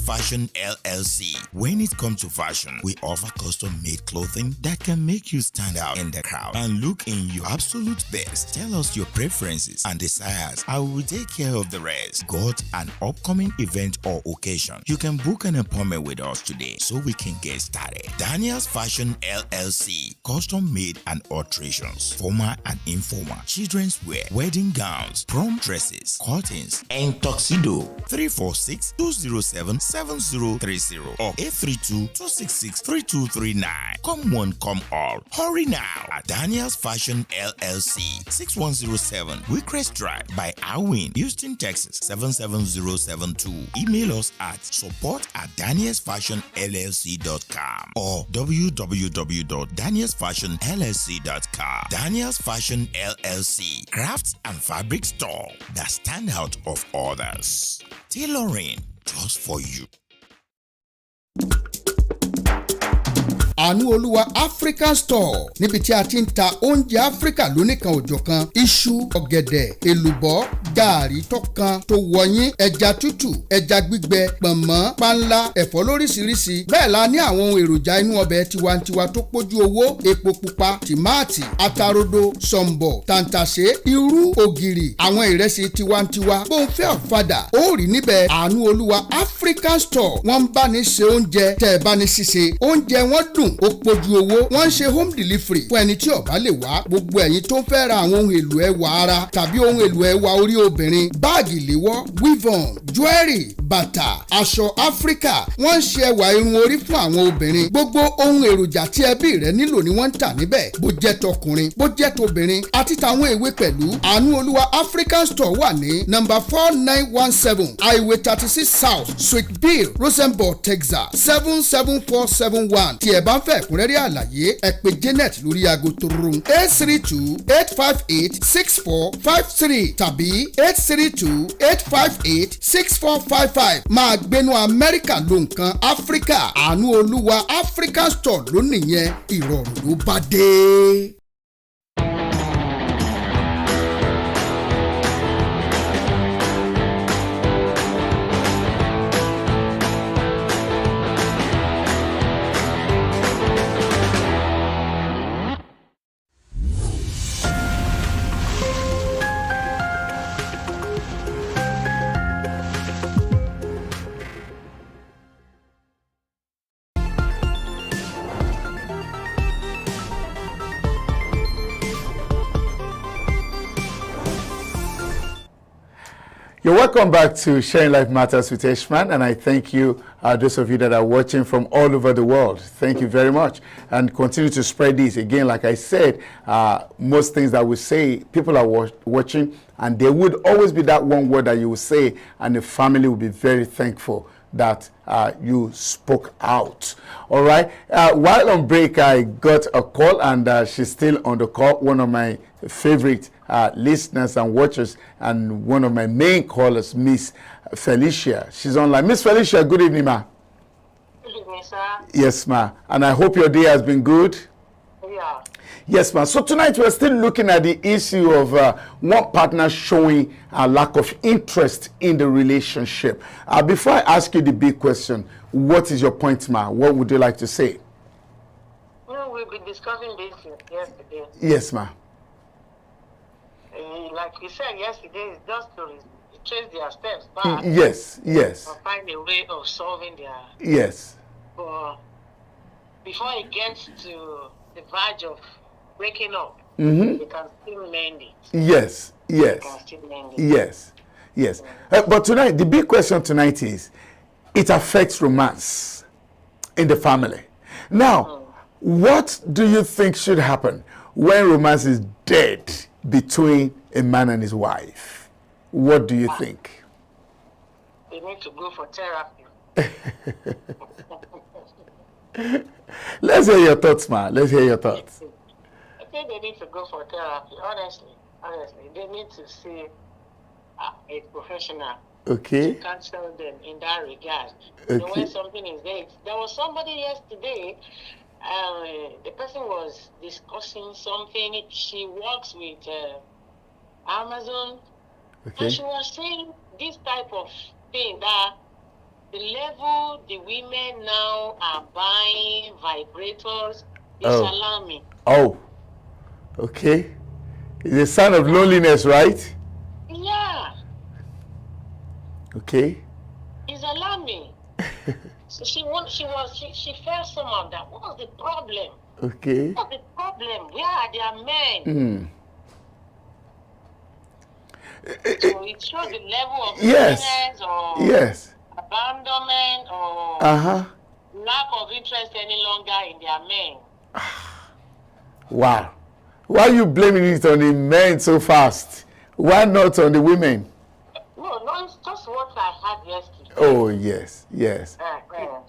Fashion LLC. When it comes to fashion, we offer custom-made clothing that can make you stand out in the crowd and look in your absolute best. Tell us your preferences and desires. I will take care of the rest. Got an upcoming event or occasion? You can book an appointment with us today so we can get started. Daniel's Fashion LLC. Custom-made and alterations, formal and informal, children's wear, wedding gowns, prom dresses, curtains, and tuxedo. 346-207-7030 or 832-266-3239. Come one, come all. Hurry now at Daniel's Fashion LLC, 6107 Wickrest Drive by Alwyn, Houston, Texas, 77072. Email us at support@danielsfashionllc.com or www.danielsfashionllc.com. Daniel's Fashion LLC, crafts and fabric store that stand out of others. Tailoring just for you. Àánú Olúwa African Store níbi tí a ti ń ta oúnjẹ Áfíríkà lóníkan òjọ̀kan, iṣu, ọ̀gẹ̀dẹ̀, èlùbọ́, gààrí tọ́kan tó wọ̀nyí, ẹja tútù, ẹja gbígbẹ, pọ̀nmọ́, panla, ẹ̀fọ́ lóríṣiríṣi. Bẹ́ẹ̀ la ní àwọn ohun èròjà inú ọbẹ̀ tiwantiwa tó pójú owó, epo pupa, tìmáàtì, atarodo, sọ̀m̀bọ̀, tàǹtàṣé, irú, ògìrì, àwọn ìrẹsì tiwantiwa. Bó ń fẹ́ ọ̀fadà, ó rí níbẹ̀. Àánú Olúwa African Store wọ́n ń bá ní ṣe oúnjẹ tẹ́ ẹ bá ní ṣíṣe. Oúnjẹ wọn dùn, ó pójú owó. Wọ́n ń ṣe home delivery fún ẹni tí ó bá lè wá. Gbogbo ẹ̀yin tó ń fẹ́ ra àwọn ohun èlò ẹwà ara tàbí ohun èlò ẹwà orí obìnrin, báàgì ìléwọ́, weave-on, jewelry, bàtà, aṣọ Áfíríkà. Wọ́n ń ṣe ẹwà irun orí fún àwọn obìnrin. Gbogbo ohun èròjà tí ẹbí rẹ nílò ni wọ́n ń tà níbẹ̀. Bó jẹ́ tọkùnrin, bó jẹ́ tobìnrin, àti tàwọn èwe pẹ̀lú. Àánú Olúwa African Store wà ní number 4917 Highway 36 South, Suite B, Rosenborg, Texas 77471. Tí ẹ bá ń fẹ́ ẹ̀kúnrẹ́rẹ́ àlàyé, ẹ pè Janet lórí aago torun 832-858-6453 tàbí 832-858-6455. Máa gbénú Amẹ́ríkà ló nǹkan Áfíríkà. Àánú Olúwa African Store ló nìyẹn, ìrọ̀rùn ló bá dé. You're welcome back to Sharing Life Matters with ESHMAN, and I thank you, those of you that are watching from all over the world. Thank you very much, and continue to spread this. Again, like I said, most things that we say, people are watching, and there would always be that one word that you will say, and the family will be very thankful that you spoke out. All right. While on break, I got a call, and she's still on the call. One of my favorite listeners and watchers, and one of my main callers, Miss Felicia. She's online. Miss Felicia, good evening, ma. Good evening, sir. Yes, ma. And I hope your day has been good. Yeah. Yes, ma'am. So tonight we're still looking at the issue of one partner showing a lack of interest in the relationship. Before I ask you the big question, what is your point, ma'am? What would you like to say? Well, we've been discussing this yesterday. Yes, ma'am. Like we said yesterday, it's just to trace their steps back. Yes, yes. And find a way of solving their... Yes. Before it gets to the verge of breaking up, Mm-hmm. they can still mend it. Yes, yes. They can still mend it. Yes, yes. But tonight, the big question tonight is, it affects romance in the family. Now, what do you think should happen when romance is dead between a man and his wife? What do you think? They need to go for therapy. Let's hear your thoughts, man. Let's hear your thoughts. I think they need to go for therapy. Honestly, they need to see a professional Okay. to counsel them in that regard. Okay. When something is there was somebody yesterday. The person was discussing something. She works with Amazon, Okay. and she was saying this type of thing, that the level the women now are buying vibrators is alarming. Oh. Okay. It's a sign of loneliness, right? Yeah, Okay. it's alarming. So she felt somehow that what was the problem? Okay. What's the problem? Where are their men? So it shows the level of Yes. loneliness or Yes. abandonment or lack of interest any longer in their men. Wow. Why are you blaming it on the men so fast? Why not on the women? No, it's just what I had yesterday. Oh, yes. Yes.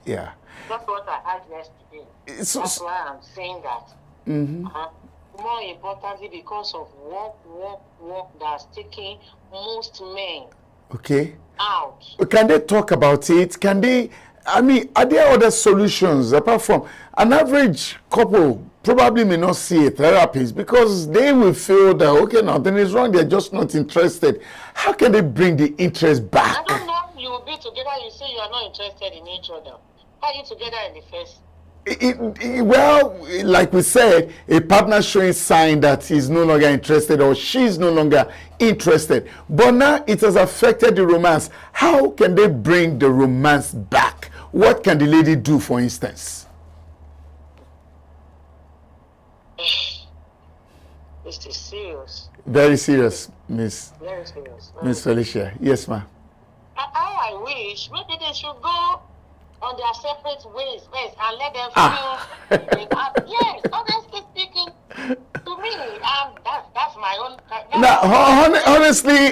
Yeah. That's what I had yesterday. So- That's why I'm saying that. More importantly, because of work that's taking most men Okay. out. Can they talk about it? Can they, are there other solutions apart from an average couple probably may not see a therapist because they will feel that, okay, nothing is wrong, they're just not interested. How can they bring the interest back? I don't know. You will be together. You say you are not interested in each other. How are you together in the first? Well, like we said, a partner showing sign that he's no longer interested or she's no longer interested. But now it has affected the romance. How can they bring the romance back? What can the lady do, for instance? This is serious. Very serious, Miss Very serious. Miss Felicia. Yes, ma'am. How I wish maybe they should go on their separate ways and let them feel. Yes, honestly speaking, to me, that's my own. Now, honestly,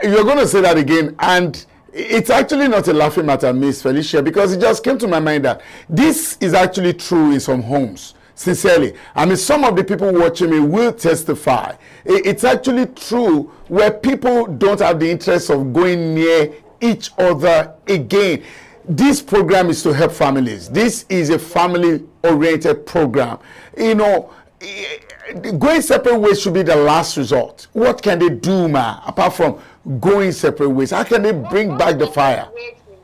you're going to say that again, and it's actually not a laughing matter, Miss Felicia, because it just came to my mind that this is actually true in some homes. Sincerely, some of the people watching me will testify. It's actually true where people don't have the interest of going near each other again. This program is to help families. This is a family-oriented program. Going separate ways should be the last resort. What can they do, ma, apart from going separate ways? How can they bring back the fire?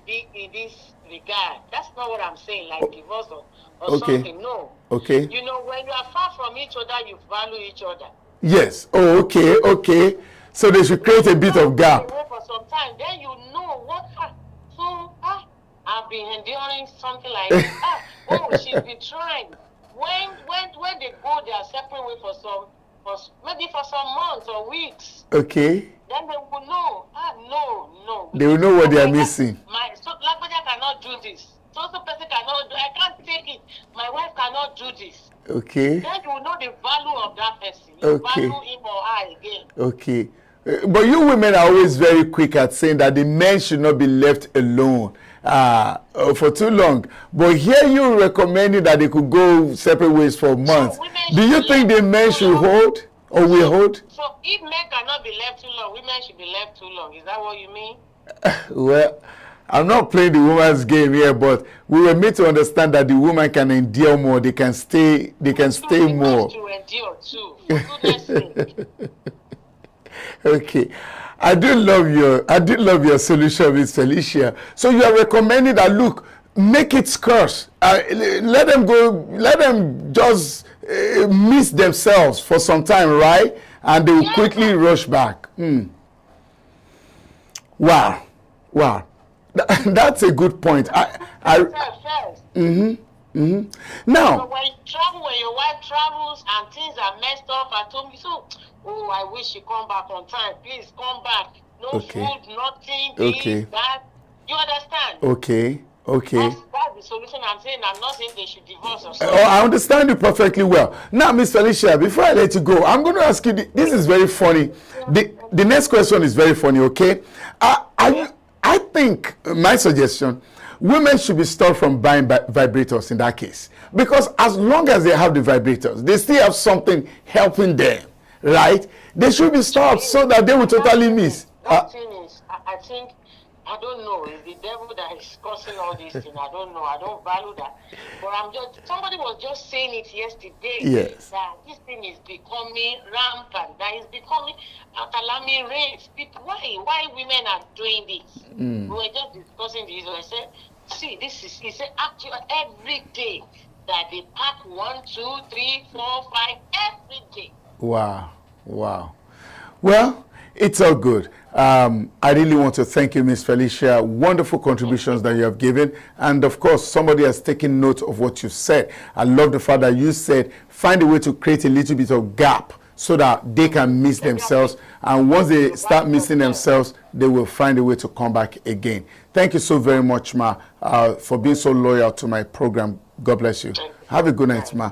In this regard, that's not what I'm saying, like divorce or Okay. something. No. Okay. You know, when you are far from each other, you value each other. Yes. Oh, okay. So they should create a bit of gap. For some time, then you know what. I've been enduring something like that. She's been trying. When they go their separate way maybe for some months or weeks. Okay. Then they will know. No. They will know what they are missing. Somebody cannot do this. So person cannot do. I can't take it. My wife cannot do this. Okay. Then you will know the value of that person. You value him or her again. Okay. But you women are always very quick at saying that the men should not be left alone for too long. But here you're recommending that they could go separate ways for months. Do you think the men should hold or will hold? So if men cannot be left too long, women should be left too long. Is that what you mean? Well, I'm not playing the woman's game here, but we were made to understand that the woman can endure more. They can stay. They can stay more. To endure too. For goodness sake. Okay, I do love your solution, Miss Felicia. So you are recommending that, look, make it scarce. Let them go. Let them just miss themselves for some time, right? And they will quickly rush back. Wow. That's a good point. Now, so when your wife travels and things are messed up at home, I wish you come back on time. Please come back. No food, nothing, this, that. You understand? Okay. That's the solution I'm saying. I'm not saying they should divorce or something. I understand you perfectly well. Now, Miss Felicia, before I let you go, I'm going to ask you, this is very funny. The next question is very funny, okay? I think, my suggestion, women should be stopped from buying vibrators in that case. Because as long as they have the vibrators, they still have something helping them, right? They should be stopped so that they will totally miss. I think, I don't know, it's the devil that is causing all these things. I don't know, I don't value that. But somebody was just saying it yesterday. Yes. That this thing is becoming rampant, that is becoming alarming rates. Why women are doing this? We were just discussing this. I said, see, he said, actually, every day that they pack 1, 2, 3, 4, 5, every day. Wow. Well, it's all good. I really want to thank you, Miss Felicia. Wonderful contributions that you have given. And of course, somebody has taken note of what you said. I love the fact that you said, find a way to create a little bit of gap so that they can miss themselves. And once they start missing themselves, they will find a way to come back again. Thank you so very much, Ma, for being so loyal to my program. God bless you. Have a good night, Ma.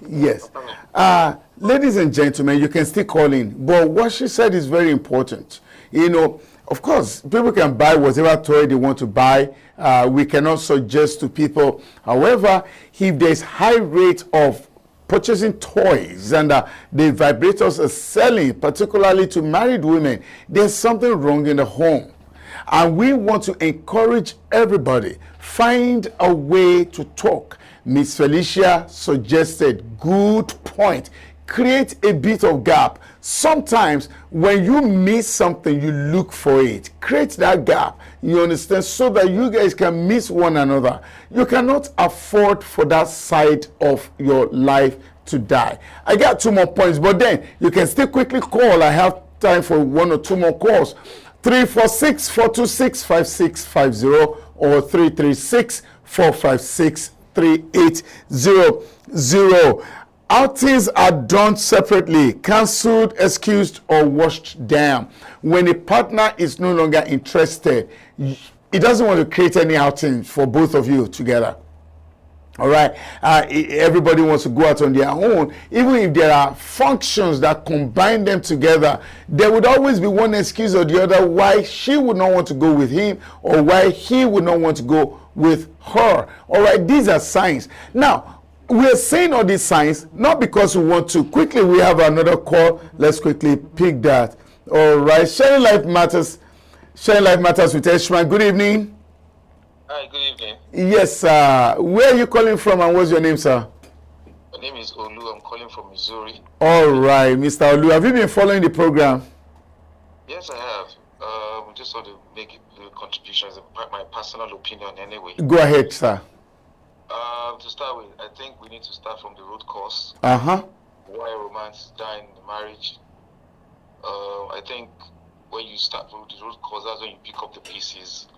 Yes. Ladies and gentlemen, you can still call in. But what she said is very important. You know, of course, people can buy whatever toy they want to buy. We cannot suggest to people. However, if there's high rate of purchasing toys and the vibrators are selling, particularly to married women, there's something wrong in the home. And we want to encourage everybody, find a way to talk. Miss Felicia suggested, good point. Create a bit of gap. Sometimes when you miss something, you look for it. Create that gap, you understand, so that you guys can miss one another. You cannot afford for that side of your life to die. I got 2 more points, but then you can still quickly call. I have time for 1 or 2 more calls. 346-426-5650 or 336-456-3800. Outings are done separately, cancelled, excused, or washed down. When a partner is no longer interested, he doesn't want to create any outing for both of you together. All right, everybody wants to go out on their own. Even if there are functions that combine them together, there would always be one excuse or the other why she would not want to go with him or why he would not want to go with her. All right, these are signs. Now, we're saying all these signs not because we want to. Quickly, we have another call. Let's quickly pick that. All right, Sharing Life Matters with ESHMAN. Good evening. Hi, good evening. Yes, where are you calling from and what's your name, sir? My name is Olu. I'm calling from Missouri. All right, Mr. Olu. Have you been following the program? Yes, I have. Just want to make a contribution as my personal opinion anyway. Go ahead, sir. To start with, I think we need to start from the root cause. Uh-huh. Why romance die in the marriage. I think when you start from the root cause, that's when you pick up the pieces.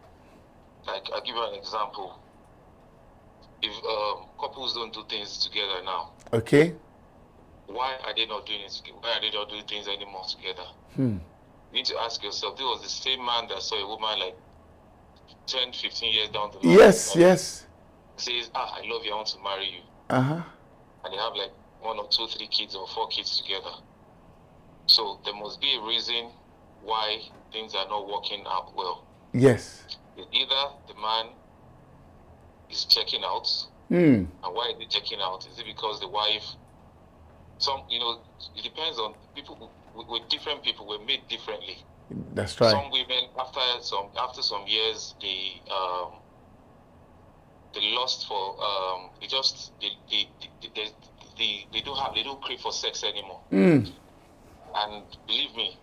Like, I'll give you an example. If couples don't do things together now, okay, why are they not doing it together? Why are they not doing things anymore together? You need to ask yourself, this was the same man that saw a woman like 10, 15 years down the line. Yes, yes. Says, I love you, I want to marry you. Uh-huh. And they have like 1 or 2, 3 kids or 4 kids together. So there must be a reason why things are not working out well. Yes. Either the man is checking out, Mm. and why is he checking out? Is it because the wife? It depends on people. With different people, we're made differently. That's right. Some women, after some years, they lust for they don't crave for sex anymore. Mm. And believe me,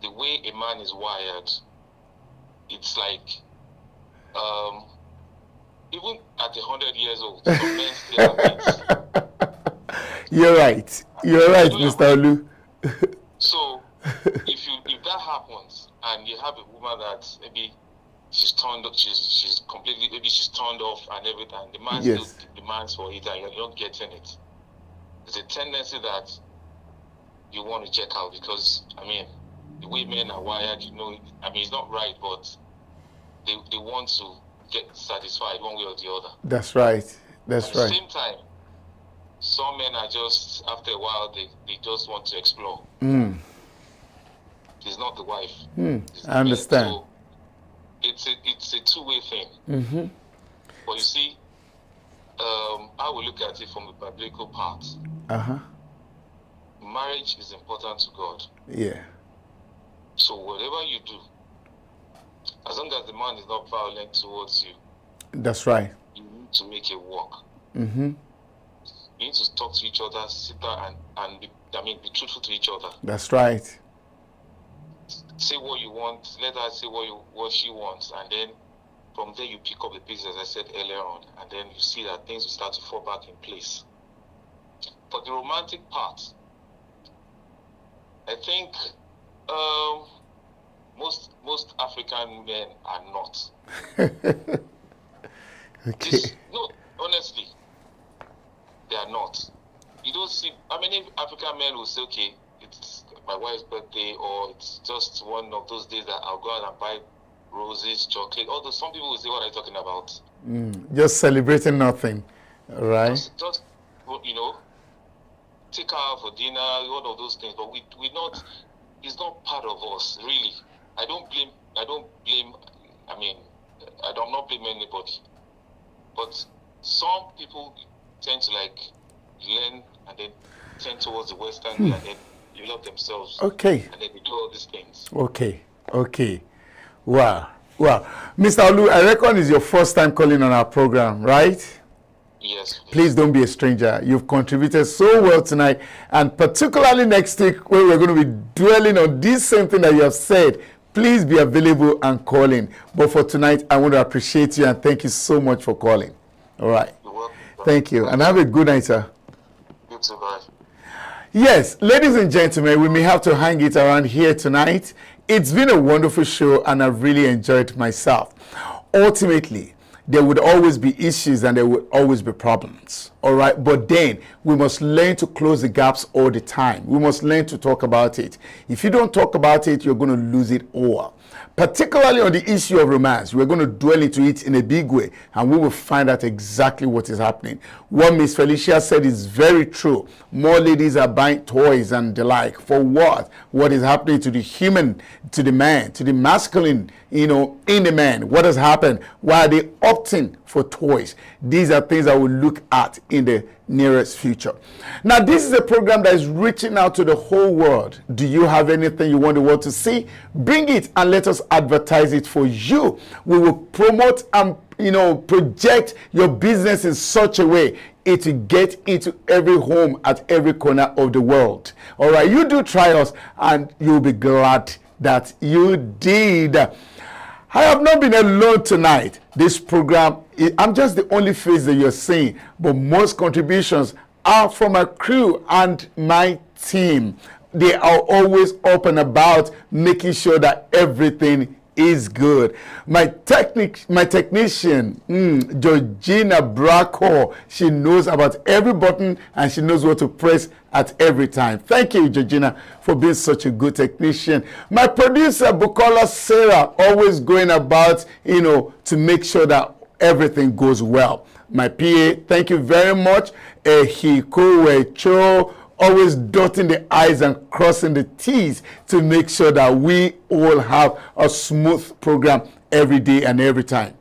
the way a man is wired, it's like even at 100 years old, some men still have kids. You're right, Mr. Olu. So if that happens and you have a woman that maybe she's turned up, she's completely, maybe she's turned off and everything, and the man Yes. still demands for it and you're not getting it, there's a tendency that you want to check out, because the way men are wired, it's not right, but they want to get satisfied one way or the other. That's right. That's At right. the same time, some men are just, after a while, they just want to explore. Mm. It's not the wife. Mm. It's the I understand. man. So it's a two-way thing. Mm-hmm. But you see, I will look at it from the biblical part. Uh-huh. Marriage is important to God. Yeah. So whatever you do, as long as the man is not violent towards you, That's right. you need to make it work. Mm-hmm. You need to talk to each other, sit down and be truthful to each other. That's right. Say what you want, let her say what she wants, and then from there you pick up the pieces, as I said earlier on, and then you see that things will start to fall back in place. For the romantic part, I think most African men are not. Okay. No, honestly, they are not. You don't see, how many African men will say, okay, it's my wife's birthday, or it's just one of those days that I'll go out and buy roses, chocolate, all those. Some people will say, what are you talking about? Just celebrating nothing, right? Just take her out for dinner, all of those things, but we not, it's not part of us, really. I'm not blaming anybody, but some people tend to learn and then tend towards the Western way and then develop themselves. Okay. And then they do all these things. Okay. Wow. Mr. Olu, I reckon it's your first time calling on our program, right? Yes. Please don't be a stranger. You've contributed so well tonight, and particularly next week when we're going to be dwelling on this same thing that you have said. Please be available and call in. But for tonight, I want to appreciate you and thank you so much for calling. All right. You're welcome. Thank you. And have a good night, sir. You too, bye. Yes, ladies and gentlemen, we may have to hang it around here tonight. It's been a wonderful show and I've really enjoyed myself. Ultimately, there would always be issues and there would always be problems. All right. But then we must learn to close the gaps all the time. We must learn to talk about it. If you don't talk about it, you're going to lose it all. Particularly on the issue of romance, we're going to dwell into it in a big way and we will find out exactly what is happening. What Miss Felicia said is very true. More ladies are buying toys and the like. For what? What is happening to the human, to the man, to the masculine, in the man? What has happened? Why are they opting for toys? These are things I will look at in the nearest future. Now, this is a program that is reaching out to the whole world. Do you have anything you want the world to see? Bring it and let us advertise it for you. We will promote and project your business in such a way it will get into every home at every corner of the world. All right, you do try us and you'll be glad that you did. I have not been alone tonight. This program, I'm just the only face that you're seeing, but most contributions are from my crew and my team. They are always up and about, making sure that everything is good. My technician, Georgina Bracco, she knows about every button and she knows what to press at every time. Thank you, Georgina, for being such a good technician. My producer, Bukola Sarah, always going about, to make sure that everything goes well. My PA, thank you very much. Ehiko Cho, always dotting the I's and crossing the T's to make sure that we all have a smooth program every day and every time.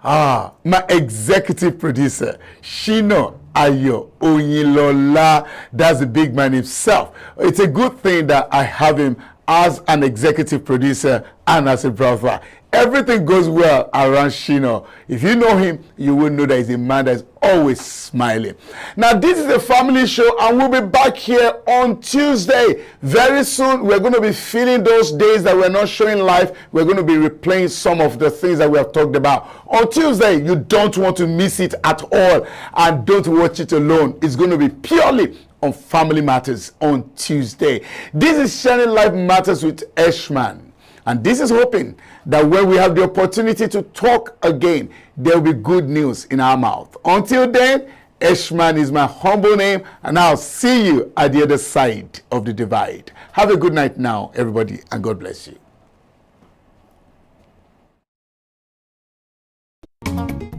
My executive producer, Shino Ayo Oyilola, that's the big man himself. It's a good thing that I have him as an executive producer and as a brother. Everything goes well around Shino. If you know him, you will know that he's a man that's always smiling. Now, this is a family show, and we'll be back here on Tuesday. Very soon, we're going to be filling those days that we're not showing live. We're going to be replaying some of the things that we have talked about. On Tuesday, you don't want to miss it at all. And don't watch it alone. It's going to be purely on family matters on Tuesday. This is Sharing Life Matters with ESHMAN. And this is hoping that when we have the opportunity to talk again, there will be good news in our mouth. Until then, ESHMAN is my humble name, and I'll see you at the other side of the divide. Have a good night now, everybody, and God bless you.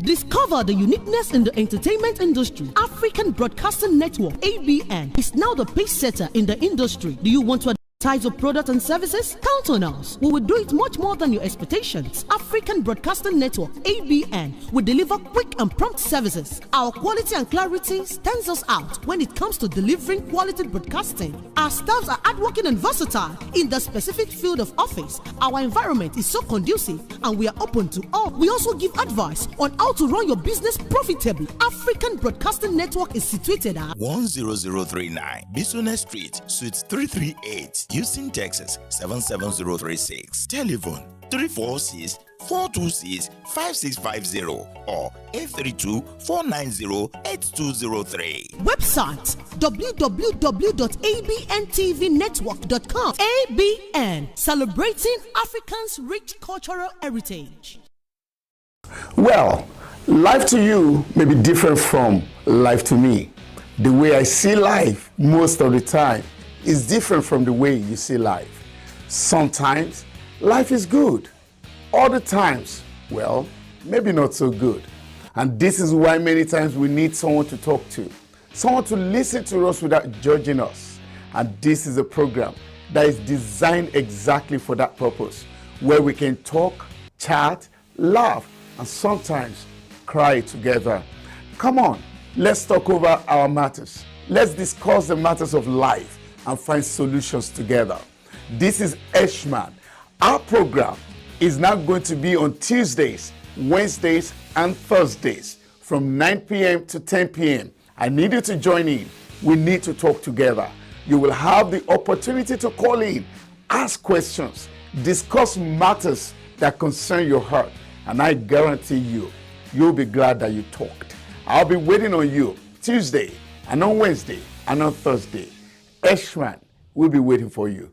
Discover the uniqueness in the entertainment industry. African Broadcasting Network, ABN, is now the pace setter in the industry. Do you want to advertise your product and services? Count on us. We will do it much more than your expectations. African Broadcasting Network, ABN, will deliver quick and prompt services. Our quality and clarity stands us out when it comes to delivering quality broadcasting. Our staffs are hardworking and versatile in the specific field of office. Our environment is so conducive, and we are open to all. We also give advice on how to run your business profitably. African Broadcasting Network is situated at 10039 Business Street, Suite 338, Houston, Texas 77036. Telephone 346-426-5650 or 832-490-8203. Website www.abntvnetwork.com. ABN, celebrating Africans' rich cultural heritage. Well, life to you may be different from life to me. The way I see life most of the time is different from the way you see life. Sometimes life is good. Other times, well, maybe not so good. And this is why many times we need someone to talk to, someone to listen to us without judging us. And this is a program that is designed exactly for that purpose, where we can talk, chat, laugh, and sometimes cry together. Come on, let's talk over our matters. Let's discuss the matters of life and find solutions together. This is ESHMAN. Our program is now going to be on Tuesdays, Wednesdays, and Thursdays from 9 p.m. to 10 p.m. I need you to join in. We need to talk together. You will have the opportunity to call in, ask questions, discuss matters that concern your heart, and I guarantee you, you'll be glad that you talked. I'll be waiting on you Tuesday, and on Wednesday, and on Thursday. ESHMAN will be waiting for you.